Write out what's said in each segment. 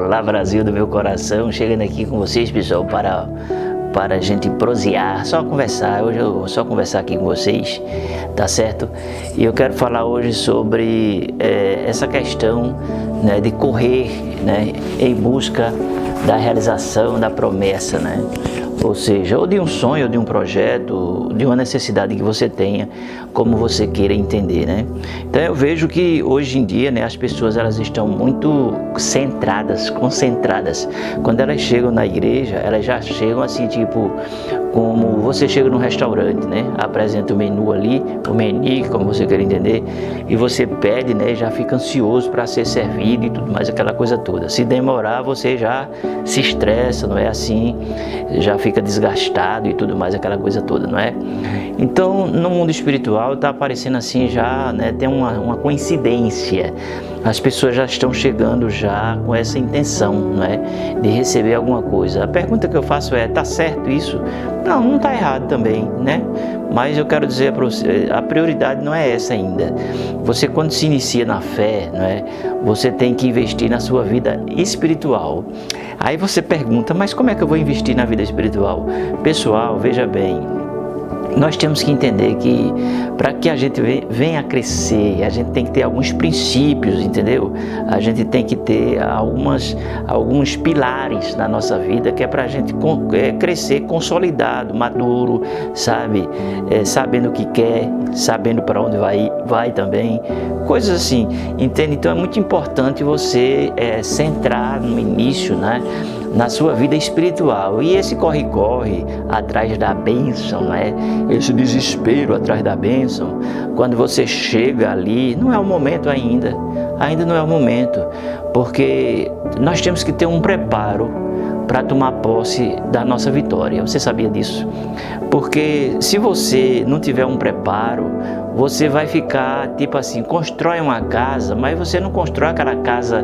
Olá, Brasil do meu coração, chegando aqui com vocês, pessoal, para a gente prosear, só conversar. Hoje eu vou só conversar aqui com vocês, tá certo? E eu quero falar hoje sobre essa questão, né, de correr, né, em busca da realização da promessa, né? Ou seja, ou de um sonho, ou de um projeto, de uma necessidade que você tenha, como você queira entender, né? Então eu vejo que hoje em dia, né, as pessoas elas estão muito centradas, concentradas. Quando elas chegam na igreja, elas já chegam assim, tipo, como você chega num restaurante, né? Apresenta o menu ali, o menu, como você quer entender, e você pede, né? Já fica ansioso para ser servido e tudo mais, aquela coisa toda. Se demorar, você já se estressa, não é assim? Já fica desgastado e tudo mais, aquela coisa toda, não é? Então, no mundo espiritual, está aparecendo assim já, né? Tem uma coincidência. As pessoas já estão chegando já com essa intenção, não é? De receber alguma coisa. A pergunta que eu faço é, tá certo isso? Não está errado também, né? Mas eu quero dizer para você, a prioridade não é essa ainda. Você, quando se inicia na fé, não é? Você tem que investir na sua vida espiritual. Aí você pergunta, mas como é que eu vou investir na vida espiritual? Pessoal, veja bem, nós temos que entender que para que a gente venha a crescer, a gente tem que ter alguns princípios, entendeu? A gente tem que ter alguns pilares na nossa vida, que é para a gente crescer consolidado, maduro, sabe? Sabendo o que quer, sabendo para onde vai também, coisas assim, entende? Então é muito importante você centrar no início, né? Na sua vida espiritual. E esse corre-corre atrás da bênção, né? Esse desespero atrás da bênção, quando você chega ali, não é o momento ainda não é o momento, porque nós temos que ter um preparo para tomar posse da nossa vitória. Você sabia disso? Porque se você não tiver um preparo, você vai ficar tipo assim, constrói uma casa, mas você não constrói aquela casa,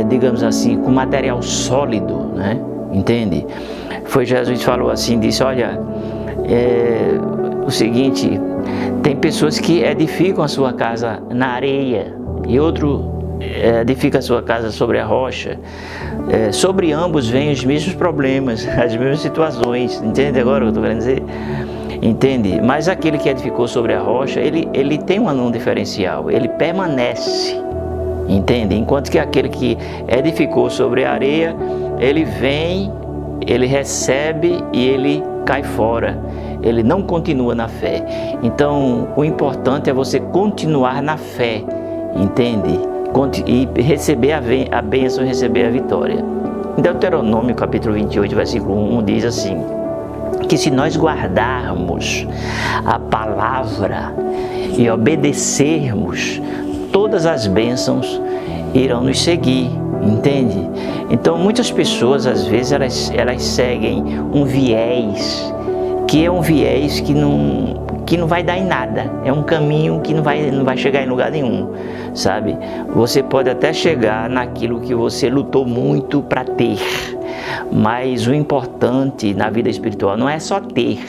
digamos assim, com material sólido, né? Entende? Foi Jesus que falou assim, disse, olha, o seguinte, tem pessoas que edificam a sua casa na areia e outro edifica a sua casa sobre a rocha. Sobre ambos vêm os mesmos problemas, as mesmas situações, entende agora o que eu estou querendo dizer? Entende? Mas aquele que edificou sobre a rocha, ele tem um diferencial, ele permanece, entende? Enquanto que aquele que edificou sobre a areia, ele vem, ele recebe e ele cai fora, ele não continua na fé. Então, o importante é você continuar na fé, entende? E receber a bênção, receber a vitória. Em Deuteronômio capítulo 28, versículo 1, diz assim, que se nós guardarmos a palavra e obedecermos, todas as bênçãos irão nos seguir, entende? Então muitas pessoas às vezes elas seguem um viés, que é um viés que não vai dar em nada, é um caminho que não vai chegar em lugar nenhum, sabe? Você pode até chegar naquilo que você lutou muito para ter, mas o importante na vida espiritual não é só ter,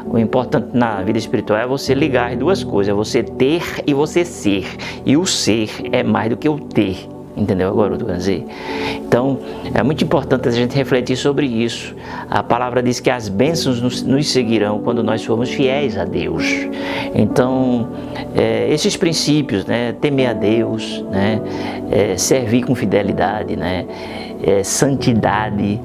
o importante na vida espiritual é você ligar as duas coisas, é você ter e você ser, e o ser é mais do que o ter. Entendeu agora o que eu quero dizer? Então, é muito importante a gente refletir sobre isso. A palavra diz que as bênçãos nos seguirão quando nós formos fiéis a Deus. Então, esses princípios, né? Temer a Deus, né? Servir com fidelidade, né? Santidade,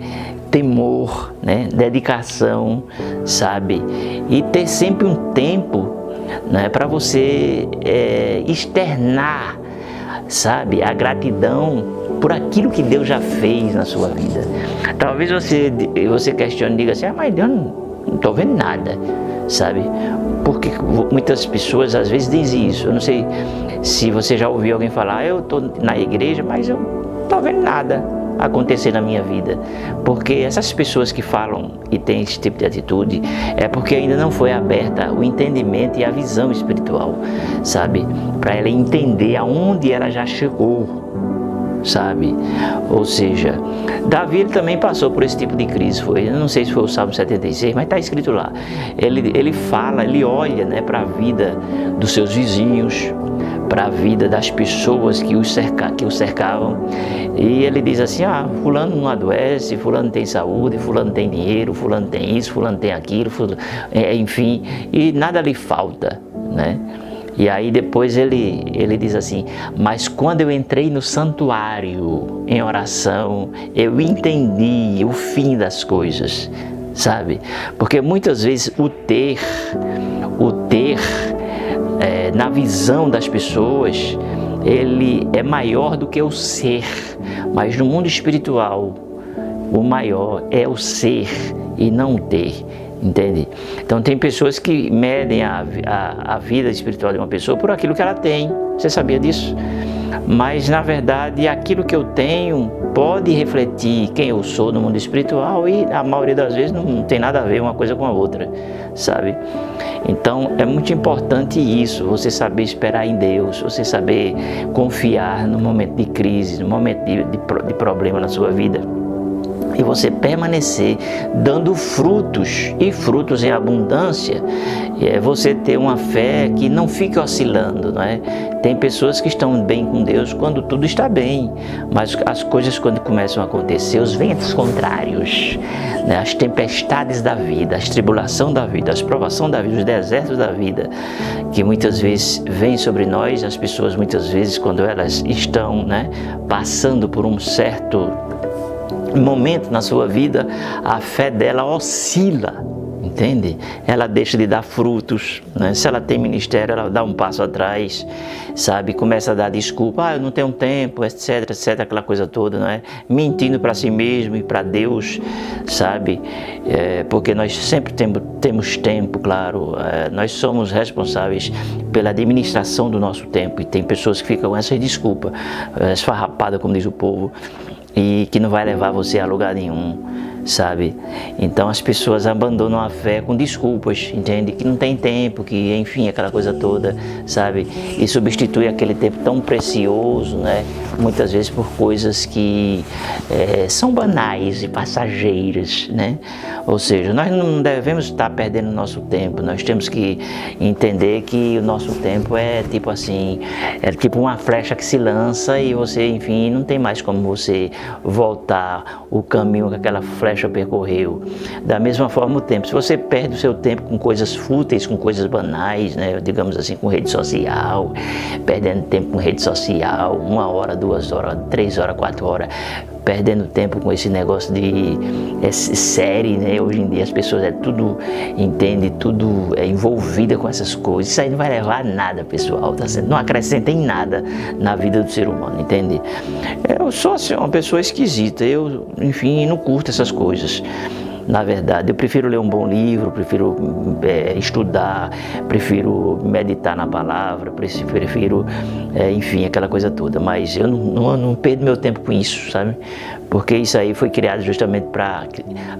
temor, né? Dedicação, sabe? E ter sempre um tempo, né? Para você externar, sabe, a gratidão por aquilo que Deus já fez na sua vida. Talvez você questione e diga assim, mas Deus não estou vendo nada, sabe? Porque muitas pessoas às vezes dizem isso. Eu não sei se você já ouviu alguém falar, eu estou na igreja, mas eu não estou vendo nada acontecer na minha vida. Porque essas pessoas que falam e têm esse tipo de atitude é porque ainda não foi aberta o entendimento e a visão espiritual, sabe? Para ela entender aonde ela já chegou, sabe? Ou seja, Davi também passou por esse tipo de crise, eu não sei se foi o Salmo 76, mas está escrito lá. Ele fala, ele olha, né, para a vida dos seus vizinhos, para a vida das pessoas que o cercavam. E ele diz assim: fulano não adoece, fulano tem saúde, fulano tem dinheiro, fulano tem isso, fulano tem aquilo, enfim, e nada lhe falta, né? E aí depois ele diz assim: mas quando eu entrei no santuário em oração, eu entendi o fim das coisas, sabe? Porque muitas vezes o ter na visão das pessoas, ele é maior do que o ser, mas no mundo espiritual, o maior é o ser e não o ter, entende? Então tem pessoas que medem a vida espiritual de uma pessoa por aquilo que ela tem. Você sabia disso? Mas na verdade aquilo que eu tenho pode refletir quem eu sou no mundo espiritual, e a maioria das vezes não tem nada a ver uma coisa com a outra, sabe? Então é muito importante isso, você saber esperar em Deus, você saber confiar no momento de crise, no momento de problema na sua vida, e você permanecer dando frutos, e frutos em abundância. Você ter uma fé que não fica oscilando, não é? Tem pessoas que estão bem com Deus quando tudo está bem, mas as coisas, quando começam a acontecer, os ventos contrários, né? As tempestades da vida, as tribulações da vida, as provações da vida, os desertos da vida, que muitas vezes vêm sobre nós. As pessoas muitas vezes, quando elas estão, né, passando por um certo momento na sua vida, a fé dela oscila, entende? Ela deixa de dar frutos, né? Se ela tem ministério, ela dá um passo atrás, sabe? Começa a dar desculpa: eu não tenho tempo, etc, etc, aquela coisa toda, não é? Mentindo para si mesmo e para Deus, sabe? Porque nós sempre temos tempo, claro. Nós somos responsáveis pela administração do nosso tempo, e tem pessoas que ficam com essa desculpa, esfarrapada, como diz o povo, e que não vai levar você a lugar nenhum, sabe? Então as pessoas abandonam a fé com desculpas, entende? Que não tem tempo, que enfim, aquela coisa toda, sabe? E substitui aquele tempo tão precioso, né? Muitas vezes por coisas que são banais e passageiras, né? Ou seja, nós não devemos estar perdendo nosso tempo. Nós temos que entender que o nosso tempo é tipo assim, é tipo uma flecha que se lança e você, enfim, não tem mais como você voltar o caminho que aquela flecha percorreu. Da mesma forma o tempo, se você perde o seu tempo com coisas fúteis, com coisas banais, né, digamos assim, com rede social, perdendo tempo com rede social, 1 hora, 2 horas, 3 horas, 4 horas, perdendo tempo com esse negócio de série, né? Hoje em dia as pessoas tudo, entende, tudo é envolvida com essas coisas. Isso aí não vai levar a nada, pessoal, tá certo? Não acrescenta em nada na vida do ser humano, entende? Eu sou assim, uma pessoa esquisita, eu, enfim, não curto essas coisas. Na verdade, eu prefiro ler um bom livro, prefiro estudar, prefiro meditar na palavra, prefiro, enfim, aquela coisa toda. Mas eu não perdo meu tempo com isso, sabe? Porque isso aí foi criado justamente para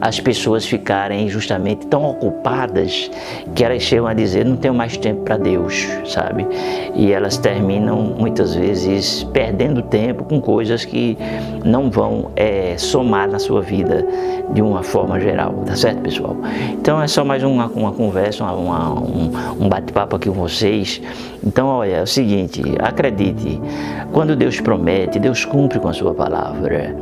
as pessoas ficarem justamente tão ocupadas que elas chegam a dizer: não tenho mais tempo para Deus, sabe? E elas terminam muitas vezes perdendo tempo com coisas que não vão somar na sua vida de uma forma geral, tá certo, pessoal? Então é só mais uma conversa, um bate-papo aqui com vocês. Então, olha, é o seguinte, acredite, quando Deus promete, Deus cumpre com a sua palavra.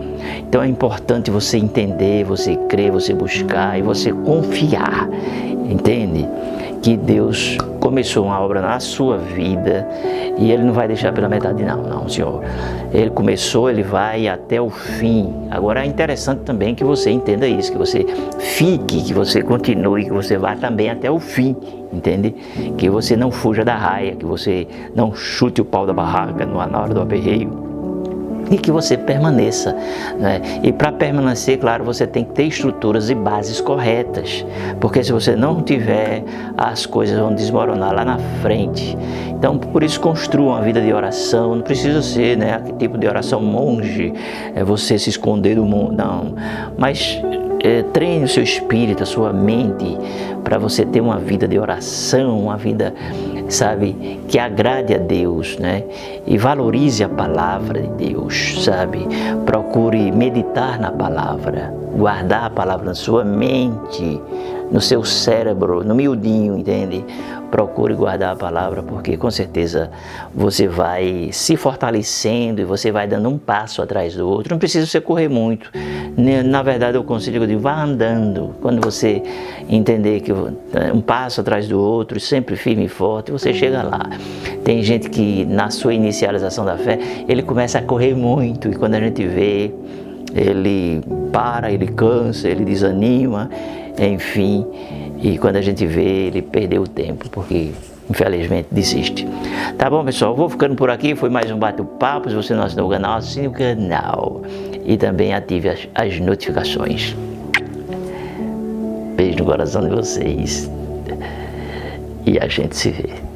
Então é importante você entender, você crer, você buscar e você confiar, entende? Que Deus começou uma obra na sua vida e Ele não vai deixar pela metade, não, Senhor. Ele começou, Ele vai até o fim. Agora é interessante também que você entenda isso, que você fique, que você continue, que você vá também até o fim, entende? Que você não fuja da raia, que você não chute o pau da barraca na hora do aperreio. E que você permaneça, né? E para permanecer, claro, você tem que ter estruturas e bases corretas, porque se você não tiver, as coisas vão desmoronar lá na frente. Então, por isso, construa uma vida de oração. Não precisa ser, né, aquele tipo de oração monge, você se esconder do mundo, não. Mas treine o seu espírito, a sua mente, para você ter uma vida de oração, uma vida sabe, que agrade a Deus, né? E valorize a palavra de Deus, sabe? Procure meditar na palavra, guardar a palavra na sua mente, no seu cérebro, no miudinho, entende? Procure guardar a palavra, porque com certeza você vai se fortalecendo e você vai dando um passo atrás do outro. Não precisa você correr muito. Na verdade, eu conselho de vá andando. Quando você entender que um passo atrás do outro, sempre firme e forte, você chega lá. Tem gente que na sua inicialização da fé, ele começa a correr muito e quando a gente vê, ele para, ele cansa, ele desanima, enfim, e quando a gente vê, ele perdeu o tempo, porque infelizmente desiste. Tá bom, pessoal? Vou ficando por aqui, foi mais um bate-papo. Se você não assinou o canal, assine o canal e também ative as notificações. Beijo no coração de vocês e a gente se vê.